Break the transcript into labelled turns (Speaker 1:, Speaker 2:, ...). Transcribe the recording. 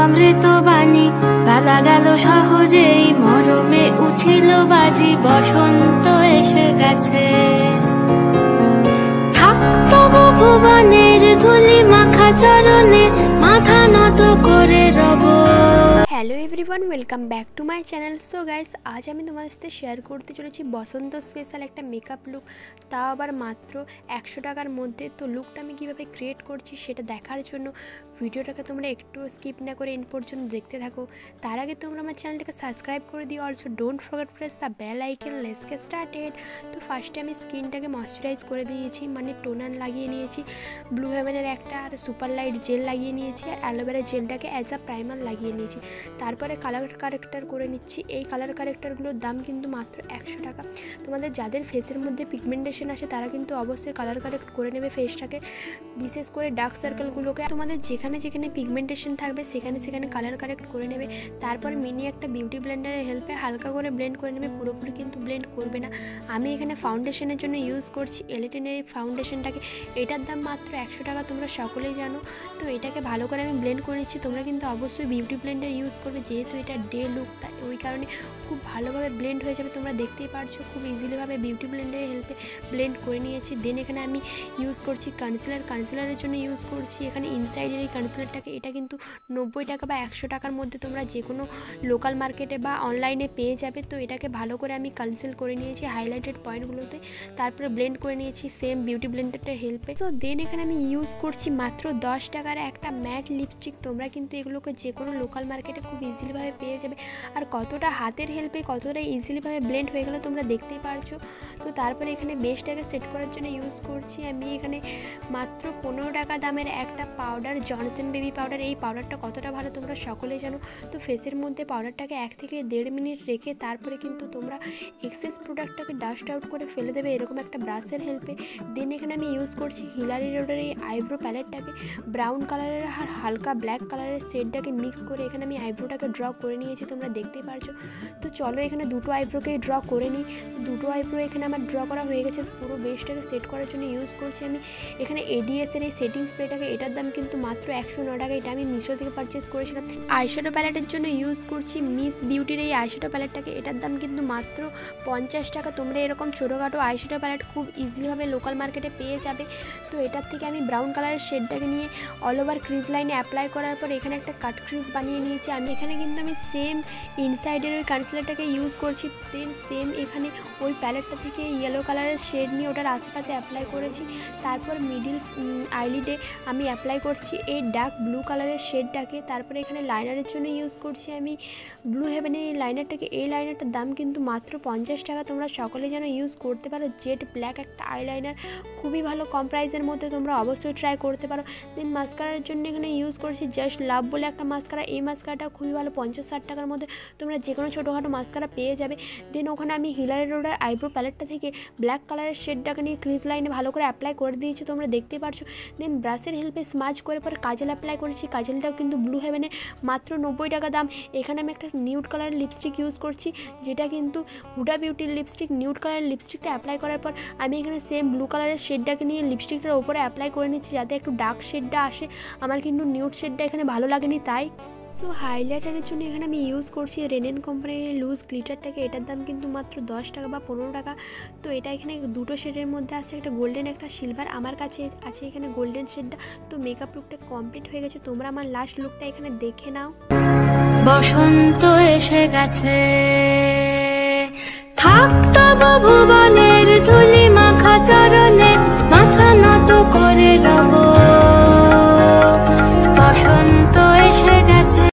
Speaker 1: অমৃত বাণী বেলা গেল সহজেই মরমে উঠিল বাজি বসন্ত এসে গেছে থাকতব ভুবনের ধুলি মাখা চরণে মাথা নত করে রব।
Speaker 2: Hello everyone, welcome back to my channel. So guys, আজ আমি তোমাদের সাথে শেয়ার করতে চলেছি বসন্ত স্পেশাল একটা মেকআপ লুক, তাও আবার মাত্র 100 টাকার মধ্যে। তো লুকটা আমি কীভাবে ক্রিয়েট করছি সেটা দেখার জন্য ভিডিওটাকে তোমরা একটু স্কিপ না করে এন্ড পর্যন্ত দেখতে থাকো। তার আগে তোমরা আমার চ্যানেলটাকে সাবস্ক্রাইব করে দিও। Also don't forget press the bell icon. Let's get started. তো ফার্স্টে আমি স্কিনটাকে ময়শ্চারাইজ করে দিয়েছি, মানে টোনার লাগিয়ে নিয়েছি, ব্লু হেভেনের একটা আর সুপার লাইট জেল লাগিয়ে নিয়েছি, আর অ্যালোভেরা জেলটাকে অ্যাজ আ প্রাইমার লাগিয়ে নিয়েছি। তারপরে কালার কারেক্টার করে নিচ্ছি। এই কালার কারেক্টারগুলোর দাম কিন্তু মাত্র 100 টাকা। তোমাদের যাদের ফেসের মধ্যে পিগমেন্টেশন আসে তারা কিন্তু অবশ্যই কালার কারেক্ট করে নেবে ফেসটাকে, বিশেষ করে ডার্ক সার্কেলগুলোকে। তোমাদের যেখানে যেখানে পিগমেন্টেশন থাকবে সেখানে সেখানে কালার কারেক্ট করে নেবে। তারপর মিনি একটা বিউটি ব্লেন্ডারের হেল্পে হালকা করে ব্লেন্ড করে নেবে, পুরোপুরি কিন্তু ব্লেন্ড করবে না। আমি এখানে ফাউন্ডেশনের জন্য ইউজ করছি এলিটেনের এই ফাউন্ডেশনটাকে। এটার দাম মাত্র 100 টাকা, তোমরা সকলেই জানো। তো এটাকে ভালো করে আমি ব্লেন্ড করে নিচ্ছি। তোমরা কিন্তু অবশ্যই বিউটি ব্লেন্ডার ইউজ করবে, যেহেতু এটা ডে লুক, তাই ওই কারণে খুব ভালোভাবে ব্লেন্ড হয়ে যাবে। তোমরা দেখতেই পারছো খুব ইজিলিভাবে বিউটি ব্লেন্ডারের হেল্পে ব্লেন্ড করে নিয়েছি। দেন এখানে আমি ইউজ করছি কনসিলারের জন্য ইউজ করছি এখানে ইনসাইডের এই কনসিলারটাকে। এটা কিন্তু 90 টাকা বা 100 টাকার মধ্যে তোমরা যে কোনো লোকাল মার্কেটে বা অনলাইনে পেয়ে যাবে। তো এটাকে ভালো করে আমি কনসিল করে নিয়েছি হাইলাইটেড পয়েন্টগুলোতে, তারপরে ব্লেন্ড করে নিয়েছি সেম বিউটি ব্লেন্ডারটার হেল্পে। তো দেন এখানে আমি ইউজ করছি মাত্র 10 টাকার একটা ম্যাট লিপস্টিক। তোমরা কিন্তু এগুলোকে যে কোনো লোকাল মার্কেটে খুব ইজিলিভাবে পেয়ে যাবে। আর কতটা হাতের হেল্পে কতটা ইজিলিভাবে ব্লেন্ড হয়ে গেলো তোমরা দেখতেই পারছো। তো তারপরে এখানে বেসটাকে সেট করার জন্য ইউজ করছি আমি এখানে মাত্র 15 টাকা দামের একটা পাউডার, জনসন বেবি পাউডার। এই পাউডারটা কতটা ভালো তোমরা সকলেই জানো। তো ফেসের মধ্যে পাউডারটাকে 1 থেকে 1.5 মিনিট রেখে তারপরে কিন্তু তোমরা এক্সেস প্রোডাক্টটাকে ডাস্ট আউট করে ফেলে দেবে এরকম একটা ব্রাশের হেল্পে। দেন এখানে আমি ইউজ করছি হিলারি রোডের এই আইব্রো প্যালেটটাকে। ব্রাউন কালারের আর হালকা ব্ল্যাক কালারের শেডটাকে মিক্স করে এখানে আমি আইব্রোটাকে ড্র করে নিয়েছি, তোমরা দেখতেই পারছো। তো চলো এখানে দুটো আইব্রোকেই ড্র করে নিই। দুটো আইব্রো এখানে আমার ড্র করা হয়ে গেছে। পুরো বেসটাকে সেট করার জন্য ইউজ করছি আমি এখানে এডিএসের এই সেটিং স্প্রেটাকে। এটার দাম কিন্তু মাত্র 109 টাকা। এটা আমি মিশো থেকে পারচেস করেছিলাম। আইশ্যাডো প্যালেটের জন্য ইউজ করছি মিস বিউটির এই আইশ্যাডো প্যালেটটাকে। এটার দাম কিন্তু মাত্র 50 টাকা। তোমরা এরকম ছোটোখাটো আইশ্যাডো প্যালেট খুব ইজিলিভাবে লোকাল মার্কেটে পেয়ে যাবে। তো এটার থেকে আমি ব্রাউন কালারের শেডটাকে নিয়ে অল ওভার ক্রিজ লাইনে অ্যাপ্লাই করার পর এখানে একটা কাট ক্রিজ বানিয়ে নিয়েছি আমি। এখানে কিন্তু আমি সেম ইনসাইডের ওই কনসিলারটাকে ইউজ করছি। দেন সেম এখানে ওই প্যালেটটা থেকে ইয়েলো কালারের শেড নিয়ে ওটার আশেপাশে অ্যাপ্লাই করেছি। তারপর মিডিল আইলিডে আমি অ্যাপ্লাই করছি এই ডার্ক ব্লু কালারের শেডটাকে। তারপরে এখানে লাইনারের জন্য ইউজ করছি আমি ব্লু হেভেনের এই লাইনারটাকে। এই লাইনারটার দাম কিন্তু মাত্র 50 টাকা। তোমরা সকলে যেন ইউজ করতে পারো। জেড ব্ল্যাক একটা আইলাইনার, খুবই ভালো, কম প্রাইসের মধ্যে, তোমরা অবশ্যই ট্রাই করতে পারো। দেন মাস্কারার জন্য এখানে ইউজ করছি জাস্ট লাভ বলে একটা মাস্কারা। এই মাস্কারাটা খুবই ভালো, 50-60 টাকার মধ্যে তোমরা যে কোনো ছোটোখাটো মাস্কারা পেয়ে যাবে। দেন ওখানে আমি হিলারি রোডের আইব্রো প্যালেটটা থেকে ব্ল্যাক কালারের শেডটাকে নিয়ে ক্রিজ লাইনে ভালো করে অ্যাপ্লাই করে দিয়েছি, তোমরা দেখতে পারছো। দেন ব্রাশের হেল্পে স্মাজ করে পরে কাজল অ্যাপ্লাই করেছি। কাজলটাও কিন্তু ব্লু হেভেনের, মাত্র 90 টাকা দাম। এখানে আমি একটা নিউড কালারের লিপস্টিক ইউজ করছি, যেটা কিন্তু হুডা বিউটির লিপস্টিক। নিউড কালারের লিপস্টিকটা অ্যাপ্লাই করার পর আমি এখানে সেম ব্লু কালারের শেডটাকে নিয়ে লিপস্টিকটার ওপরে অ্যাপ্লাই করে নিচ্ছি, যাতে একটু ডার্ক শেডটা আসে। আমার কিন্তু নিউড শেডটা এখানে ভালো লাগেনি তাই। সো হাইলাইটারের জন্য এখানে আমি ইউজ করছি রেনেন কোম্পানির লুজ গ্লিটারটাকে। এটার দাম কিন্তু মাত্র 10 টাকা বা 15 টাকা। তো এটা এখানে দুটো শেডের মধ্যে আছে, একটা গোল্ডেন একটা সিলভার। আমার কাছে আছে এখানে গোল্ডেন শেডটা। তো মেকআপ লুকটা কমপ্লিট হয়ে গেছে। তোমরা আমার লাস্ট লুকটা এখানে দেখে নাও।
Speaker 1: বসন্ত এসে গেছে থাকতব ভুবন